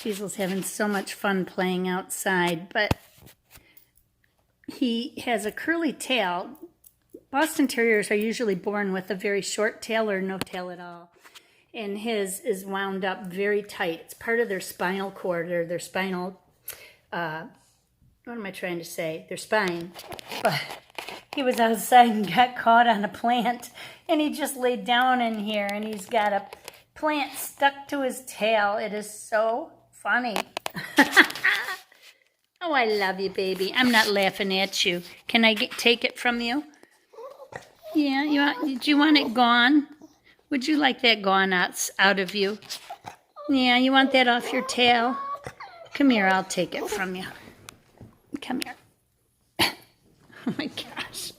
Cecil's having so much fun playing outside, but he has a curly tail. Boston Terriers are usually born with a very short tail or no tail at all. And his is wound up very tight. It's part of their spinal cord or their spinal, what am I trying to say? Their spine. But he was outside and got caught on a plant, and he just laid down in here, and he's got a plant stuck to his tail. It is so funny. Oh, I love you, baby. I'm not laughing at you. Can I take it from you? Yeah, do you want it gone? Would you like that gone out of you? Yeah, you want that off your tail? Come here, I'll take it from you. Come here. Oh my gosh.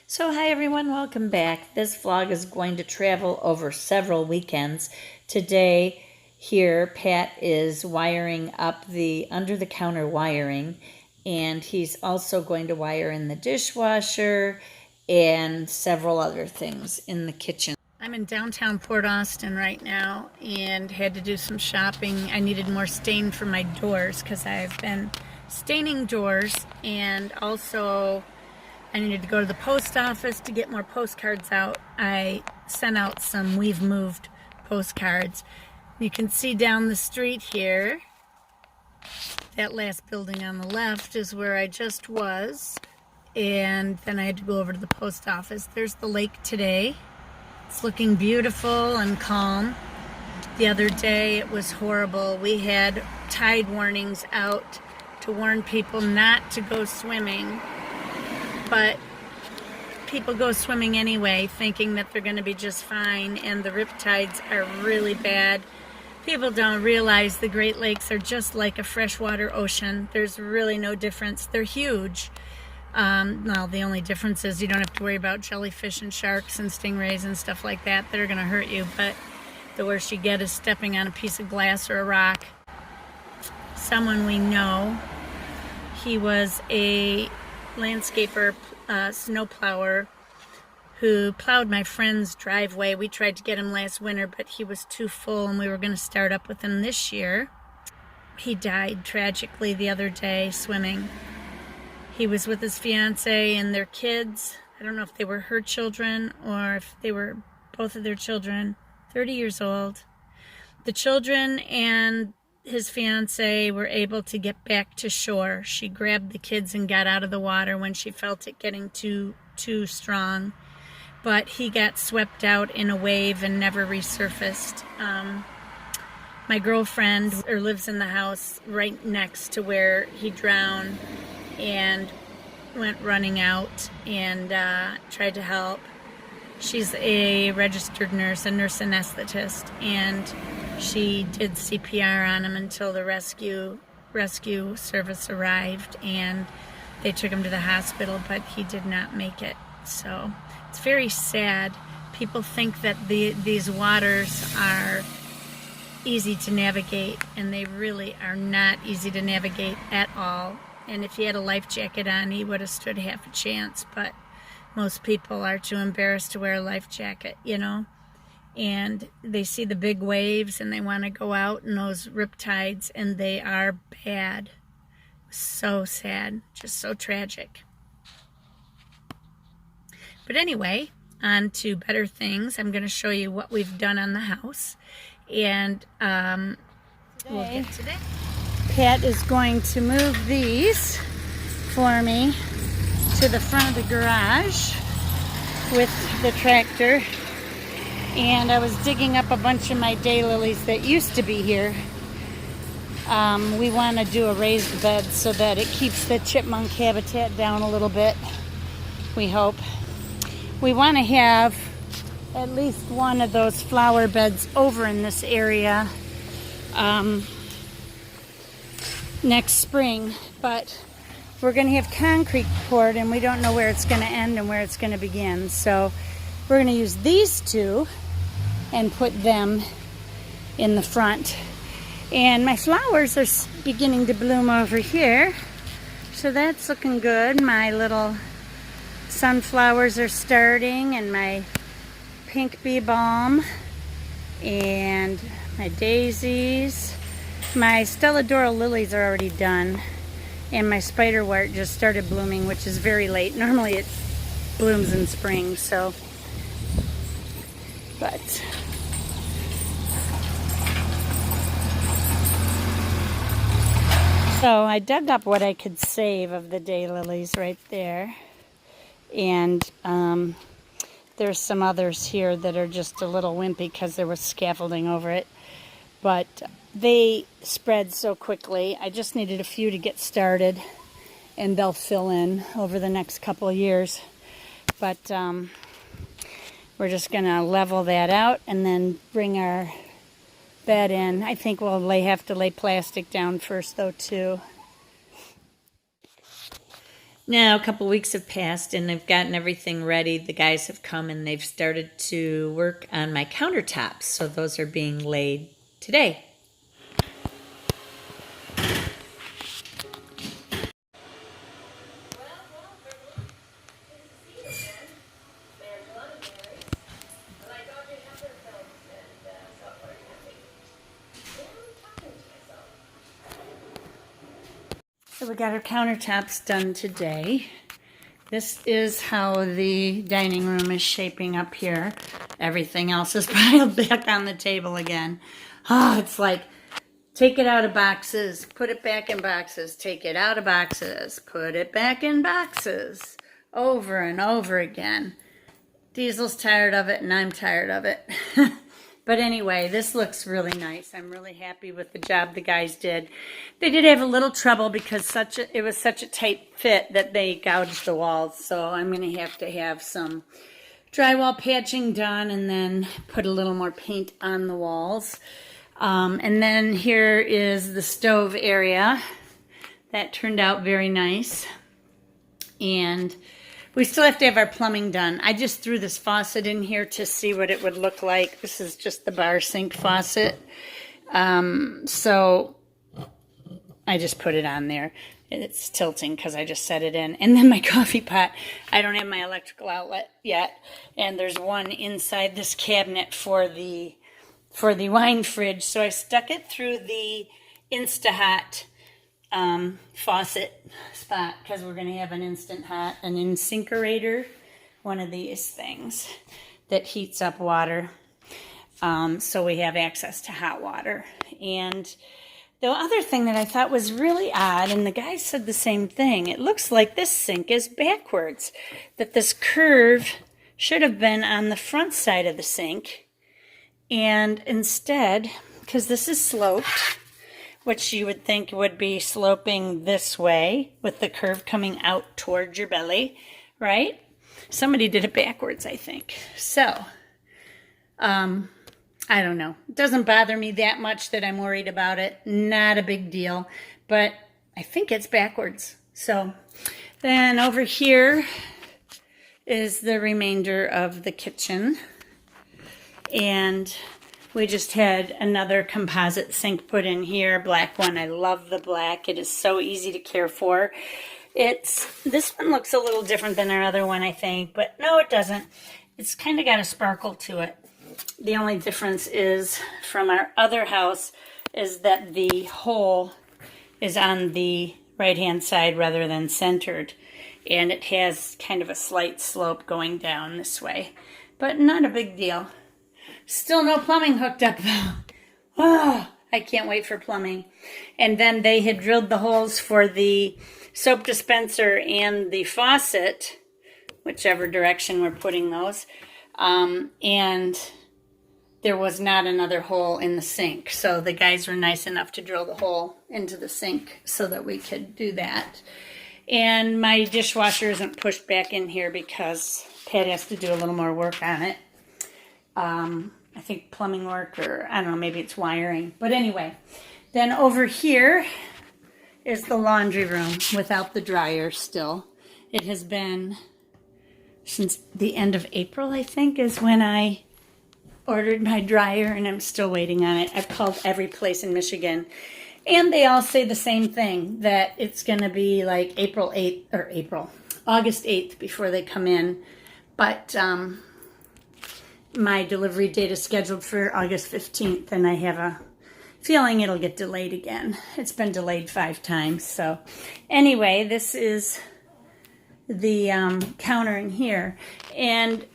So hi everyone, welcome back. This vlog is going to travel over several weekends. Today here, Pat is wiring up the under-the-counter wiring, and he's also going to wire in the dishwasher and several other things in the kitchen. I'm in downtown Port Austin right now and had to do some shopping. I needed more stain for my doors because I've been staining doors, and also I needed to go to the post office to get more postcards out. I sent out some We've Moved postcards. You can see down the street here, that last building on the left is where I just was, and then I had to go over to the post office. There's the lake today. It's looking beautiful and calm. The other day it was horrible. We had tide warnings out to warn people not to go swimming, but people go swimming anyway thinking that they're going to be just fine, and the rip tides are really bad. People don't realize the Great Lakes are just like a freshwater ocean. There's really no difference. They're huge. Well, the only difference is you don't have to worry about jellyfish and sharks and stingrays and stuff like that that are going to hurt you, but the worst you get is stepping on a piece of glass or a rock. Someone we know, he was a landscaper, snowplower, who plowed my friend's driveway. We tried to get him last winter, but he was too full, and we were going to start up with him this year. He died tragically the other day swimming. He was with his fiance and their kids. I don't know if they were her children or if they were both of their children, 30 years old. The children and his fiance were able to get back to shore. She grabbed the kids and got out of the water when she felt it getting too strong. But he got swept out in a wave and never resurfaced. My girlfriend lives in the house right next to where he drowned and went running out and tried to help. She's a registered nurse, a nurse anesthetist, and she did CPR on him until the rescue service arrived, and they took him to the hospital, but he did not make it. So it's very sad. People think that these waters are easy to navigate, and they really are not easy to navigate at all. And if he had a life jacket on, he would have stood half a chance, but most people are too embarrassed to wear a life jacket, you know. And they see the big waves and they want to go out in those riptides, and they are bad. So sad, just so tragic. But anyway, on to better things. I'm going to show you what we've done on the house, and we'll get to that. Pat is going to move these for me to the front of the garage with the tractor. And I was digging up a bunch of my daylilies that used to be here. We want to do a raised bed so that it keeps the chipmunk habitat down a little bit, we hope. We want to have at least one of those flower beds over in this area next spring, but we're going to have concrete poured, and we don't know where it's going to end and where it's going to begin. So we're going to use these two and put them in the front. And my flowers are beginning to bloom over here, so that's looking good. My little sunflowers are starting, and my pink bee balm, and my daisies. My Stelladora lilies are already done, and my spiderwort just started blooming, which is very late. Normally it blooms in spring, so, but so I dug up what I could save of the daylilies right there, and there's some others here that are just a little wimpy because there was scaffolding over it, but they spread so quickly. I just needed a few to get started, and they'll fill in over the next couple of years. But we're just gonna level that out and then bring our bed in. I think we'll have to lay plastic down first though too. Now, a couple weeks have passed and I've gotten everything ready. The guys have come and they've started to work on my countertops. So those are being laid today. So we got our countertops done today. This is how the dining room is shaping up here. Everything else is piled back on the table again. Oh, it's like, take it out of boxes, put it back in boxes, take it out of boxes, put it back in boxes, over and over again. Diesel's tired of it and I'm tired of it. But anyway, this looks really nice. I'm really happy with the job the guys did. They did have a little trouble because it was such a tight fit that they gouged the walls. So I'm going to have some drywall patching done and then put a little more paint on the walls. And then here is the stove area. That turned out very nice. And we still have to have our plumbing done. I just threw this faucet in here to see what it would look like. This is just the bar sink faucet. So I just put it on there. It's tilting because I just set it in. And then my coffee pot, I don't have my electrical outlet yet. And there's one inside this cabinet for the wine fridge. So I stuck it through the Insta-Hot faucet spot because we're going to have an instant hot, an insinkerator, one of these things that heats up water, so we have access to hot water. And the other thing that I thought was really odd, and the guy said the same thing, it looks like this sink is backwards, that this curve should have been on the front side of the sink, and instead, because this is sloped, which you would think would be sloping this way with the curve coming out towards your belly, right? Somebody did it backwards, I think. So, I don't know. It doesn't bother me that much that I'm worried about it. Not a big deal, but I think it's backwards. So then over here is the remainder of the kitchen. And we just had another composite sink put in here, black one. I love the black. It is so easy to care for. This one looks a little different than our other one, I think, but no, it doesn't. It's kind of got a sparkle to it. The only difference is from our other house is that the hole is on the right-hand side rather than centered, and it has kind of a slight slope going down this way, but not a big deal. Still no plumbing hooked up though. Oh, I can't wait for plumbing. And then they had drilled the holes for the soap dispenser and the faucet, whichever direction we're putting those. And there was not another hole in the sink. So the guys were nice enough to drill the hole into the sink so that we could do that. And my dishwasher isn't pushed back in here because Pat has to do a little more work on it. I think plumbing work, or I don't know, maybe it's wiring. But anyway, then over here is the laundry room without the dryer still. It has been since the end of April, I think, is when I ordered my dryer, and I'm still waiting on it. I've called every place in Michigan, and they all say the same thing, that it's going to be like August 8th before they come in. But my delivery date is scheduled for August 15th, and I have a feeling it'll get delayed again. It's been delayed 5 times. So anyway, this is the counter in here. And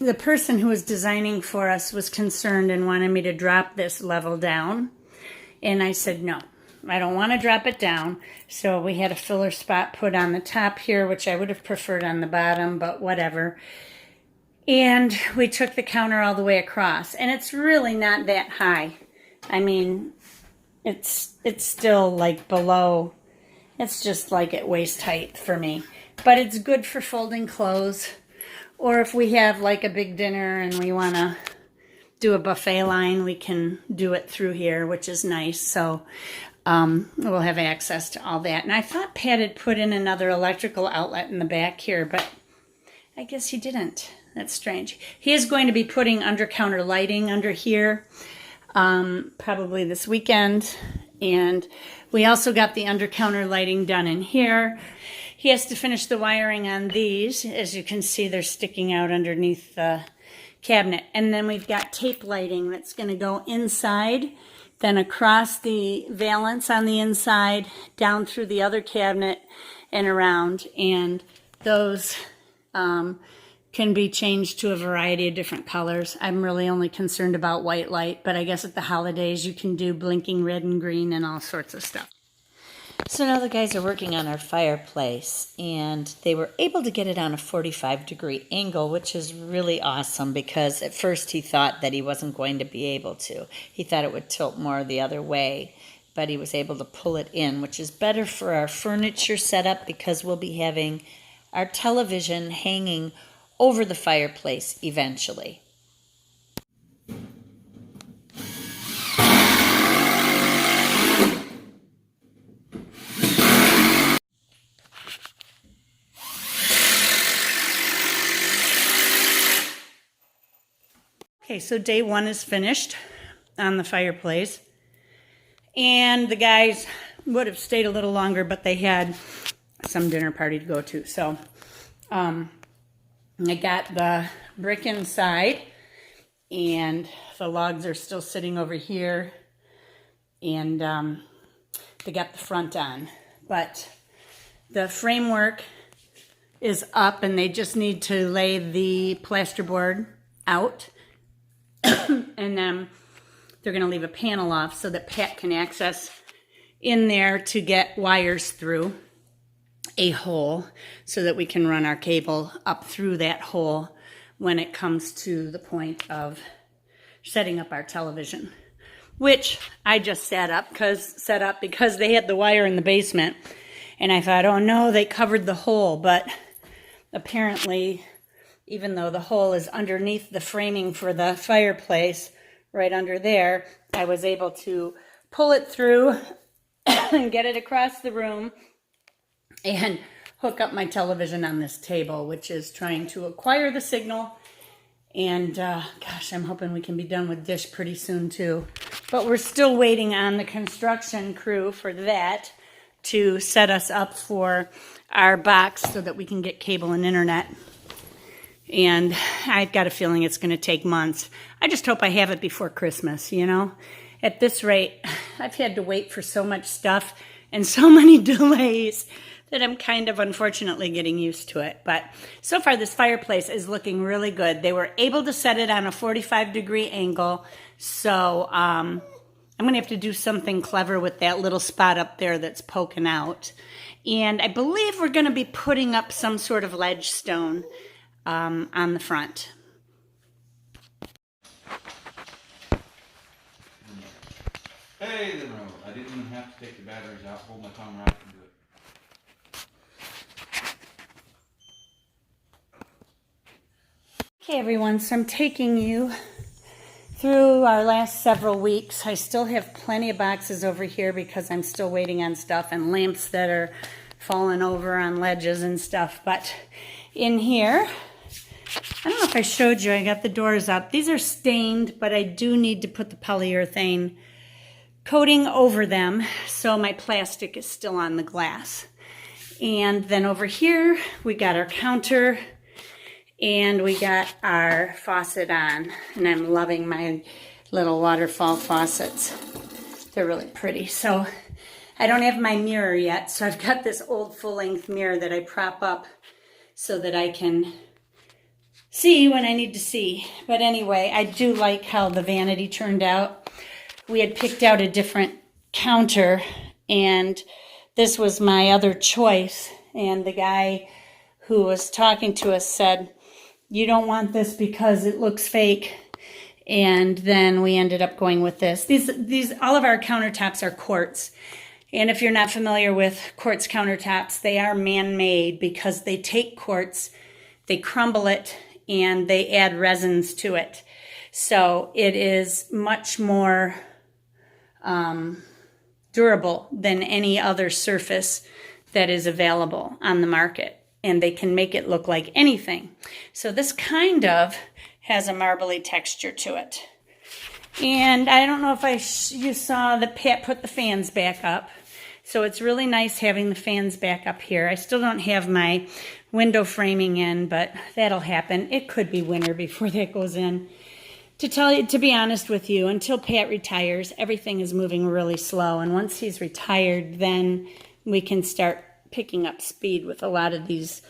the person who was designing for us was concerned and wanted me to drop this level down. And I said, no, I don't want to drop it down. So we had a filler spot put on the top here, which I would have preferred on the bottom, but whatever. And we took the counter all the way across. And it's really not that high. I mean, it's still like below, it's just like at waist height for me. But it's good for folding clothes. Or if we have like a big dinner and we want to do a buffet line, we can do it through here, which is nice. So we'll have access to all that. And I thought Pat had put in another electrical outlet in the back here, but I guess he didn't. That's strange. He is going to be putting under-counter lighting under here probably this weekend. And we also got the under-counter lighting done in here. He has to finish the wiring on these. As you can see, they're sticking out underneath the cabinet. And then we've got tape lighting that's going to go inside, then across the valance on the inside, down through the other cabinet and around. And those can be changed to a variety of different colors. I'm really only concerned about white light, but I guess at the holidays you can do blinking red and green and all sorts of stuff. So now the guys are working on our fireplace, and they were able to get it on a 45-degree angle, which is really awesome because at first he thought that he wasn't going to be able to. He thought it would tilt more the other way, but he was able to pull it in, which is better for our furniture setup because we'll be having our television hanging over the fireplace eventually. Okay, so day 1 is finished on the fireplace. And the guys would have stayed a little longer, but they had some dinner party to go to. So I got the brick inside, and the logs are still sitting over here, and they got the front on. But the framework is up, and they just need to lay the plasterboard out. And then they're going to leave a panel off so that Pat can access in there to get wires through a hole so that we can run our cable up through that hole when it comes to the point of setting up our television, which I just set up because they had the wire in the basement. And I thought, oh no, they covered the hole. But apparently, even though the hole is underneath the framing for the fireplace, right under there, I was able to pull it through and get it across the room and hook up my television on this table, which is trying to acquire the signal. And gosh, I'm hoping we can be done with Dish pretty soon too. But we're still waiting on the construction crew for that to set us up for our box so that we can get cable and internet. And I've got a feeling it's going to take months. I just hope I have it before Christmas, you know. At this rate, I've had to wait for so much stuff and so many delays that I'm kind of unfortunately getting used to it. But so far, this fireplace is looking really good. They were able to set it on a 45-degree angle. So I'm going to have to do something clever with that little spot up there that's poking out. And I believe we're going to be putting up some sort of ledge stone on the front. Hey there, I didn't even have to take the batteries out. Hold my tongue right and do it. Okay, everyone, so I'm taking you through our last several weeks. I still have plenty of boxes over here because I'm still waiting on stuff and lamps that are falling over on ledges and stuff. But in here, I don't know if I showed you, I got the doors up. These are stained, but I do need to put the polyurethane coating over them so my plastic is still on the glass. And then over here, we got our counter and we got our faucet on. And I'm loving my little waterfall faucets. They're really pretty. So I don't have my mirror yet, so I've got this old full-length mirror that I prop up so that I can see when I need to see. But anyway, I do like how the vanity turned out. We had picked out a different counter, and this was my other choice. And the guy who was talking to us said, you don't want this because it looks fake. And then we ended up going with this. These all of our countertops are quartz. And if you're not familiar with quartz countertops, they are man-made because they take quartz, they crumble it, and they add resins to it. So it is much more durable than any other surface that is available on the market. And they can make it look like anything. So this kind of has a marbly texture to it. And I don't know if you saw that Pat put the fans back up. So it's really nice having the fans back up here. I still don't have my window framing in, but that'll happen. It could be winter before that goes in. To be honest with you, until Pat retires, everything is moving really slow. And once he's retired, then we can start picking up speed with a lot of these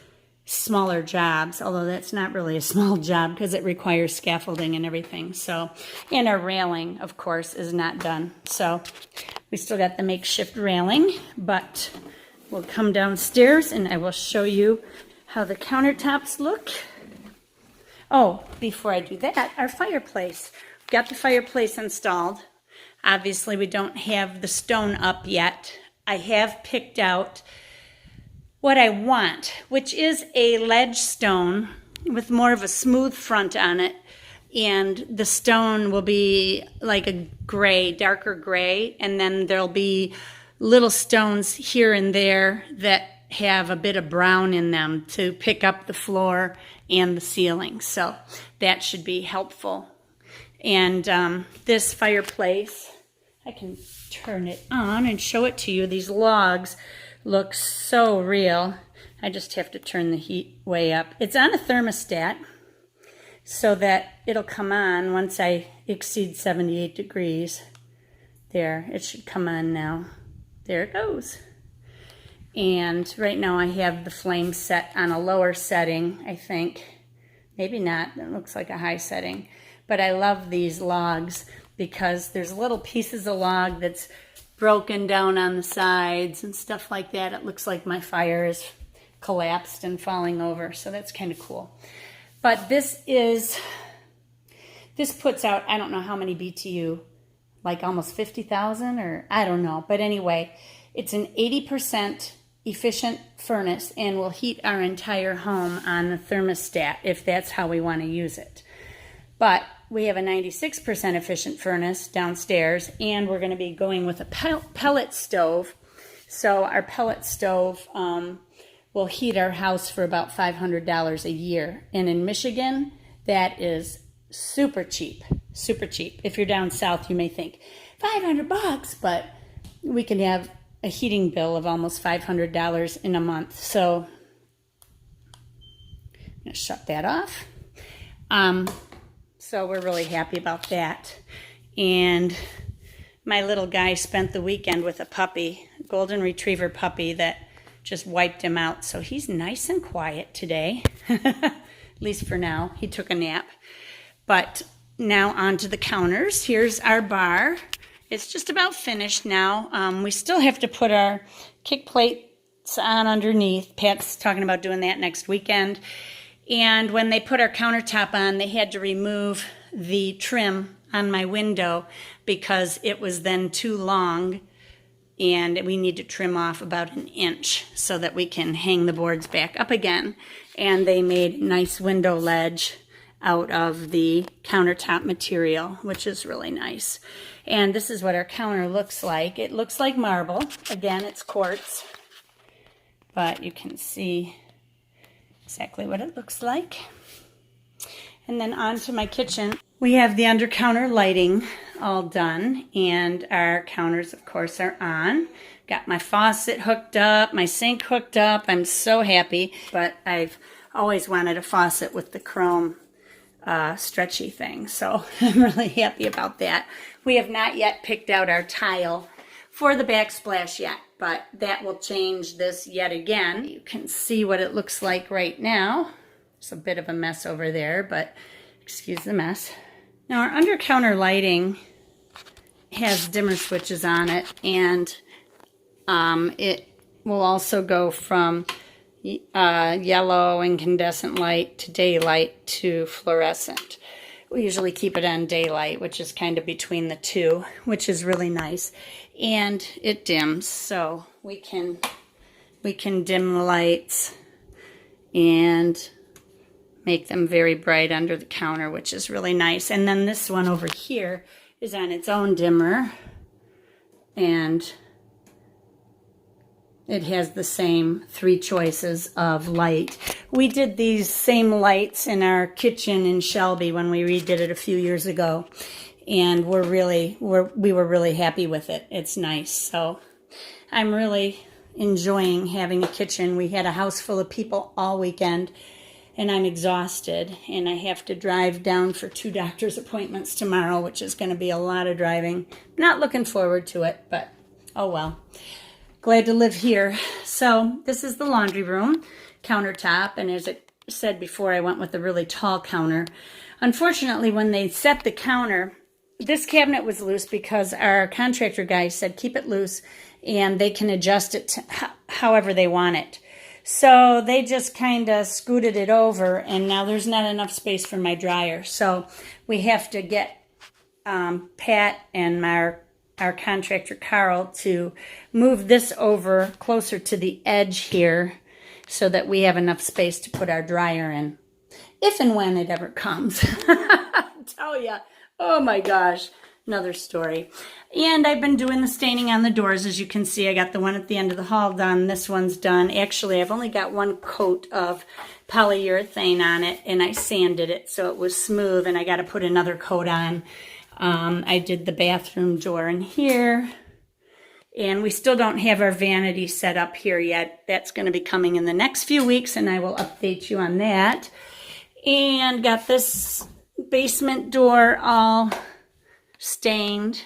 smaller jobs, although that's not really a small job because it requires scaffolding and everything. So, and our railing, of course, is not done. So we still got the makeshift railing, but we'll come downstairs and I will show you how the countertops look. Oh, before I do that, our fireplace. Got the fireplace installed. Obviously, we don't have the stone up yet. I have picked out what I want, which is a ledge stone with more of a smooth front on it. And the stone will be like a gray, darker gray. And then there'll be little stones here and there that have a bit of brown in them to pick up the floor and the ceiling. So that should be helpful. And this fireplace, I can turn it on and show it to you. These logs look so real. I just have to turn the heat way up. It's on a thermostat so that it'll come on once I exceed 78 degrees. There, it should come on now. There it goes. And right now I have the flame set on a lower setting, I think. Maybe not, it looks like a high setting. But I love these logs because there's little pieces of log that's broken down on the sides and stuff like that. It looks like my fire is collapsed and falling over, so that's kind of cool. But this puts out, I don't know how many BTU, like almost 50,000 or I don't know. But anyway, it's an 80% efficient furnace and will heat our entire home on the thermostat if that's how we want to use it. But we have a 96% efficient furnace downstairs, and we're going to be going with a pellet stove. So our pellet stove will heat our house for about $500 a year. And in Michigan, that is super cheap, super cheap. If you're down south, you may think $500, but we can have a heating bill of almost $500 in a month. So I'm going to shut that off. So we're really happy about that. And my little guy spent the weekend with a puppy, a golden retriever puppy that just wiped him out. So he's nice and quiet today, at least for now. He took a nap. But now onto the counters. Here's our bar. It's just about finished now. We still have to put our kick plates on underneath. Pat's talking about doing that next weekend. And when they put our countertop on, they had to remove the trim on my window because it was then too long, and we need to trim off about an inch so that we can hang the boards back up again. And they made a nice window ledge out of the countertop material, which is really nice. And this is what our counter looks like. It looks like marble. Again, it's quartz, but you can see exactly what it looks like. And then on to my kitchen. We have the under counter lighting all done, and our counters, of course, are on. Got my faucet hooked up, my sink hooked up. I'm so happy, but I've always wanted a faucet with the chrome stretchy thing. So I'm really happy about that. We have not yet picked out our tile for the backsplash yet, but that will change this yet again. You can see what it looks like right now. It's a bit of a mess over there, but excuse the mess. Now our under counter lighting has dimmer switches on it, and it will also go from yellow incandescent light to daylight to fluorescent. We usually keep it on daylight, which is kind of between the two, which is really nice. And it dims, so we can dim the lights and make them very bright under the counter, which is really nice. And then this one over here is on its own dimmer, and it has the same 3 choices of light. We did these same lights in our kitchen in Shelby when we redid it a few years ago, and we were really happy with it. It's nice. So I'm really enjoying having a kitchen. We had a house full of people all weekend, and I'm exhausted, and I have to drive down for 2 doctor's appointments tomorrow, which is going to be a lot of driving. Not looking forward to it, but oh well. Glad to live here. So this is the laundry room countertop, and as I said before, I went with a really tall counter. Unfortunately, when they set the counter, this cabinet was loose because our contractor guy said keep it loose and they can adjust it to however they want it. So they just kind of scooted it over, and now there's not enough space for my dryer. So we have to get Pat and our contractor Carl to move this over closer to the edge here so that we have enough space to put our dryer in. If and when it ever comes. I tell ya, oh my gosh, another story. And I've been doing the staining on the doors. As you can see, I got the one at the end of the hall done. This one's done. Actually, I've only got 1 coat of polyurethane on it, and I sanded it so it was smooth, and I got to put another coat on. I did the bathroom door in here, and we still don't have our vanity set up here yet. That's going to be coming in the next few weeks, and I will update you on that. And got this basement door all stained,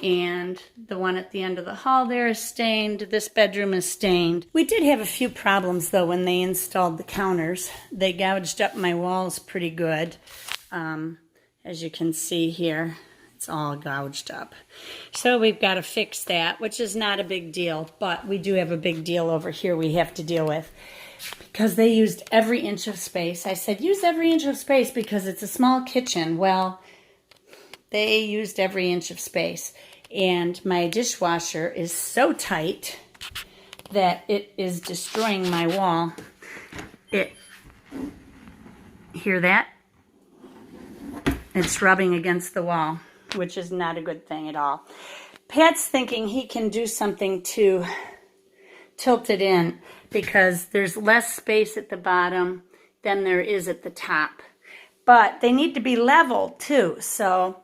and the one at the end of the hall there is stained. This bedroom is stained. We did have a few problems though when they installed the counters. They gouged up my walls pretty good. As you can see here, it's all gouged up. So we've got to fix that, which is not a big deal, but we do have a big deal over here we have to deal with because they used every inch of space. I said, use every inch of space because it's a small kitchen. Well, they used every inch of space, and my dishwasher is so tight that it is destroying my wall. Hear that? It's rubbing against the wall, which is not a good thing at all. Pat's thinking he can do something to tilt it in because there's less space at the bottom than there is at the top. But they need to be level too, so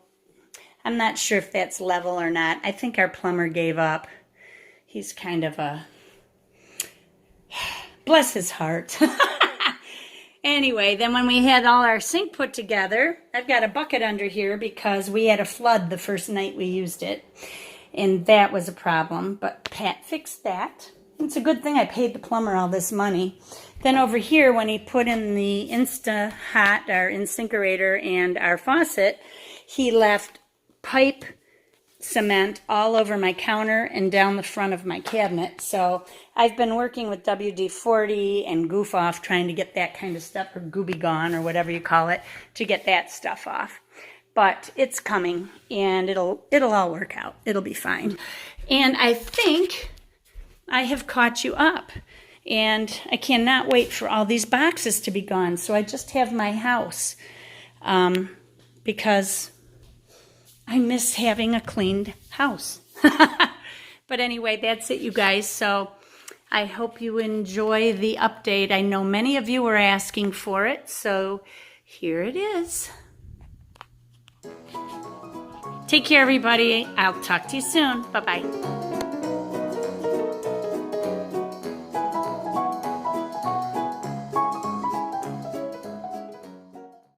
I'm not sure if that's level or not. I think our plumber gave up. He's kind of a... bless his heart. Anyway, then when we had all our sink put together, I've got a bucket under here because we had a flood the first night we used it. And that was a problem, but Pat fixed that. It's a good thing I paid the plumber all this money. Then over here, when he put in the Insta-Hot, our InSinkerator, and our faucet, he left pipe cement all over my counter and down the front of my cabinet. So I've been working with WD-40 and Goof Off trying to get that kind of stuff, or Gooby Gone, or whatever you call it, to get that stuff off. But it's coming, and it'll all work out. It'll be fine. And I think I have caught you up, and I cannot wait for all these boxes to be gone. So I just have my house because I miss having a cleaned house. But anyway, that's it, you guys. So I hope you enjoy the update. I know many of you were asking for it, so here it is. Take care, everybody. I'll talk to you soon. Bye-bye.